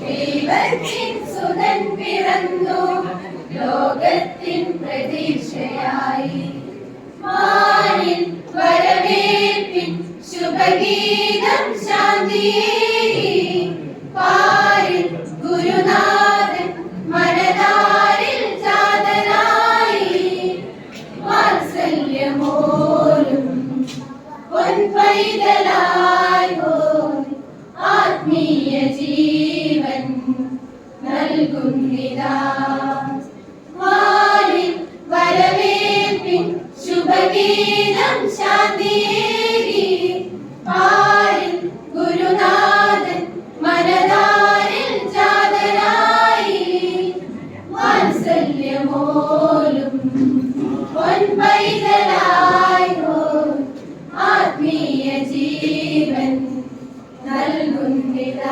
ദൈവത്തിൻ സുതൻ പിറന്നു ലോകത്തിൻ പ്രതീക്ഷയായി വാനിൽ വരവേൽപ്പിൻ ശുഭഗീതം ശാന്തിയേകി പാരിൽ ഗുരുനാഥൻ മനതാരിൽ ജാതനായി വാത്സല്യമോലും പൊൻപൈതലായോ ആത്മീയ ജീവൻ നൽകുന്നിതാ വാനിൽ വരവേൽപ്പിൻ ശുഭഗീതം ശാന്തിയേകി പാരിൽ ഗുരുനാഥൻ മനതാരിൽ ജാതനായി വാത്സല്യമോലും പൊൻപൈതലായോ ആത്മീയ ജീവൻ നൽകുന്നിതാ